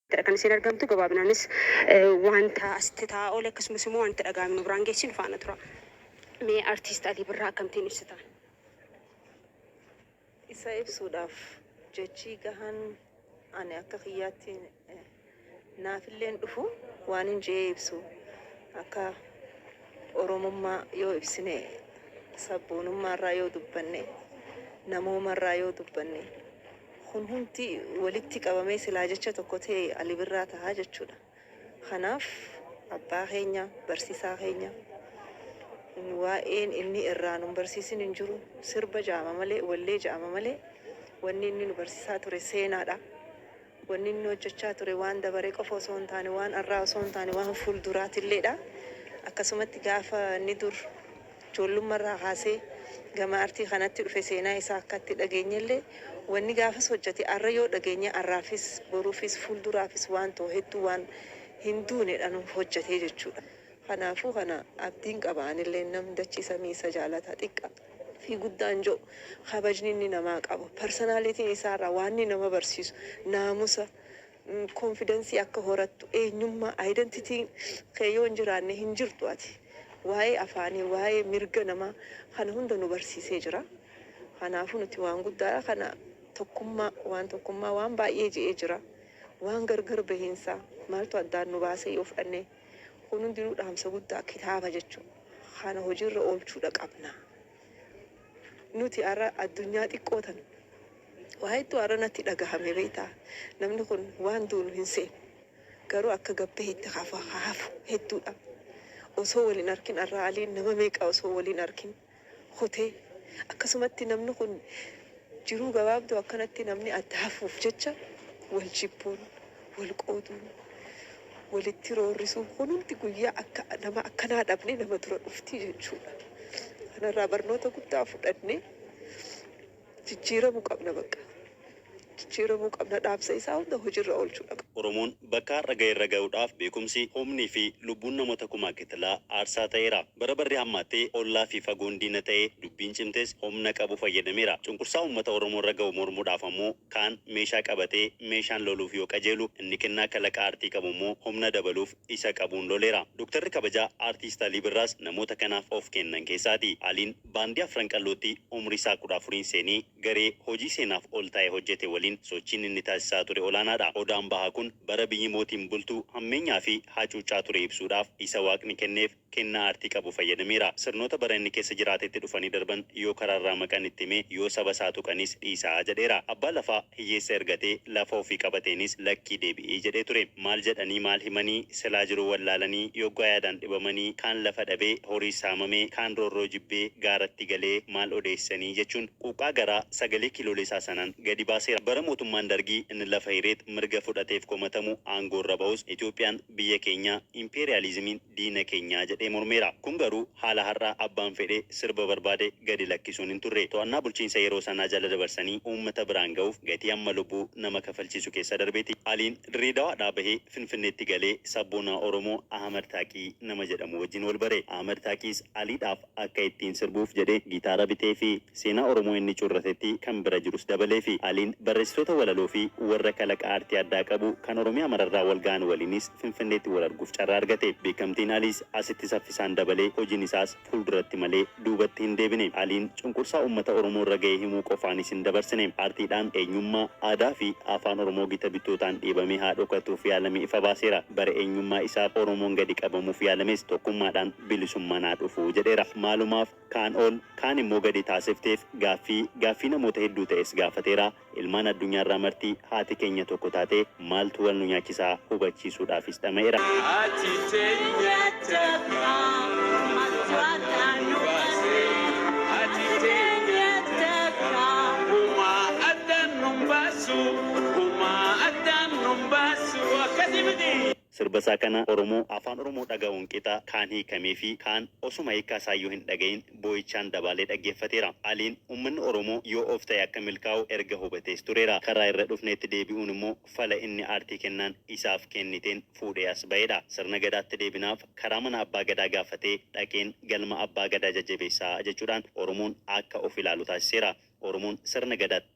kan isin argamtu gabaabinaanis wanta astitaa ole akkasumas immoo wanta dhagaamnu biraan geessin faana tura. Mee artiist Alii Birraa akkamtiin ibsita? Isa ibsuudhaaf jechi gahan ani akka kiyyaatti naafilleen dhufu waan hin jee ibsu akka oromummaa yoo ibsine sabboonummaarraa yoo dubbanne namoomarraa yoo dubbanne kun hundi walitti qabamee silaa jecha tokko ta'e Alii Birraa tahaa jechuudha. Kanaaf abbaa keenya barsiisaa keenya waa'een inni irraa nu barsiisin hin jiru. Sirba jaama malee wallee jaama malee wanni inni nu barsiisaa ture seenaadha. Wanni inni hojjechaa ture waan dabaree qofa osoo hin taane waan arraa osoo hin taane waan fuulduraatilleedha. Akkasumatti gaafa inni dur ijoollummaarraa kaasee gama artii kanatti dhufe seenaa isaa akkatti dhageenyellee wanni gaafas hojjete arra yoo dhageenya arraafis boruufis fuulduraafis waan ta'u hedduu waan hin duunedha nuuf hojjetee jechuudha. Kanaafuu kana abdiin qabaanillee nam dachii samii isa jaalata xiqqa fi guddaan jiru kabajni inni namaa qabu personaalitiin isaarraa waan inni nama barsiisu naamusa konfidensii akka horattu eenyummaa aayidentitiin keeyyoo hin jiraanne hin jirtu ati waa'ee afaanii waa'ee mirga namaa kana hunda nu barsiisee jira. Kanaafuu nuti waan guddaadha kana tokkummaa waan baay'ee je'ee jira waan gargar bahiinsaa maaltu addaan nu baasee yoo fudhanne kun hundinuu dhaamsa guddaa kitaaba jechuudha. Kana hojiirra oolchuudha qabna. Nuti arra addunyaa xiqqootan waa hedduu arra natti dhagahame beektaa namni kun waan duunu hin seenu garuu akka gabbeetti haafu hedduudha. Osoo waliin arkin arra Aliin nama meeqa osoo waliin arkin hotee akkasumatti namni kun jiruu gabaabduu akkanatti namni adda hafuuf jecha wal jibbuun wal qooduun walitti roorrisuun kun hundi guyyaa akka nama akkanaa dhabne nama dura dhufti jechuudha. Kanarraa barnoota guddaa fudhannee jijjiiramuu qabna bakka. Jijjiiramuu qabna dhaamsa isaa hunda hojiirra oolchuudha. Oromoon bakka har'a ga'eerra ga'uudhaaf beekumsi humnii fi lubbuun namoota kumaa kitilaa aarsaa ta'eera. Bara barri hammaattee ollaa fi fagoon diina ta'ee dubbiin cimtes humna qabu fayyadameera. Cunqursaa uummata Oromoo irra ga'u mormuudhaaf ammoo kaan meeshaa qabatee meeshaan loluuf yoo qajeelu inni kennaa kalaqa aartii qabu immoo humna dabaluuf isa qabuun loleera. Dooktarri kabajaa aartiist Alii Birraas namoota kanaaf of kennan keessaati. Aliin baandii afran qallootti umrii isaa 14 seenii garee hojii seenaaf ol taa'ee hojjete waliin sochiin inni taasisaa ture olaanaadha. Odaan bahaa kun bara biyyi mootiin bultuu hammeenyaa fi hacuuccaa ture ibsuudhaaf isa waaqni kenneef kennaa aartii qabu fayyadameera. Sirnoota bara inni keessa jiraatetti dhufanii darban yoo karaarraa maqan itti himee yoo saba isaa tuqanis dhiisaa jedheera. Abbaa lafaa hiyyeessa ergatee lafa ofii qabateenis lakkii deebi'ee jedhee ture. Maal jedhanii maal himanii silaa jiru wallaalanii yoggaa yaadaan dhibamanii kaan lafa dhabee horii saamamee kaan roorroo jibbee gaaratti galee maal odeessanii jechuun quuqaa garaa sagalee kilooleessaa sanaan gadi baaseera. Bara mootummaan dargii inni lafa hireet mirga fudhateef komatamu aangoorra ba'us Itoophiyaan biyya keenya impeeriyaalizimiin diina keenyaa jedhee mormeera. Kun garuu haala har'aa abbaan fedhee sirba barbaade gadi lakkisuun hin turre. To'annaa bulchiinsa yeroo sanaa jala dabarsanii uummata biraan ga'uuf gatii amma lubbuu nama kafalchiisu keessa darbeeti. Aliin Dirreedawaadhaa bahee Finfinneetti galee sabboonaa Oromoo Ahmad Taaqii nama jedhamu wajjin wal bare. Ahmad Taaqiis Aliidhaaf akka ittiin sirbuuf jedhee gitaara bitee fi seenaa Oromoo inni curratetti kan bira jirus dabalee fi Aliin barreessitoota walaloo fi warra kalaqa aartii addaa qabu kan Oromiyaa mararraa wal ga'an waliinis Finfinneetti wal arguuf carraa argate. Beekamtiin Aliis asitti saffisaan dabalee hojiin isaas fuulduratti malee duubatti hin deebine. Aliin cunqursaa uummata Oromoo irra ga'ee himuu qofaanis hin dabarsine. Aartiidhaan eenyummaa aadaa fi afaan Oromoo gita bittootaan dhiibamee haa dhokatuuf yaalame ifa baaseera. Bara eenyummaa isaa Oromoon gadi qabamuuf yaalames tokkummaadhaan bilisummaan haa dhufu jedheera. Maalumaaf kaan ol kaan immoo gadi taasifteef gaaffii namoota hedduu ta'es gaafateera. Ilmaan addunyaarraa martii haati keenya tokko taate maaltu wal nu nyaachisaa hubachiisuudhaafis dhama'eera. Sirba isaa kana Oromoo afaan Oromoo dhaga'uun qixa kaan hiikamee fi kaan osuma hiikaa isaa yoo hin dhagayin boo'ichaan dabaalee dhaggeeffateera. Aliin uummanni Oromoo yoo of ta'e akka milkaa'u erga hubatees tureera. Karaa irra dhufneetti deebi'uun immoo fala inni aartii kennaan isaaf kenniteen fuudhee as ba'eedha. Sirna gadaatti deebinaaf karaa mana abbaa gadaa gaafatee dhaqeen galma abbaa gadaa jajjabeessaa jechuudhaan Oromoon akka of ilaalu taasiseera. Oromoon sirna gadaatti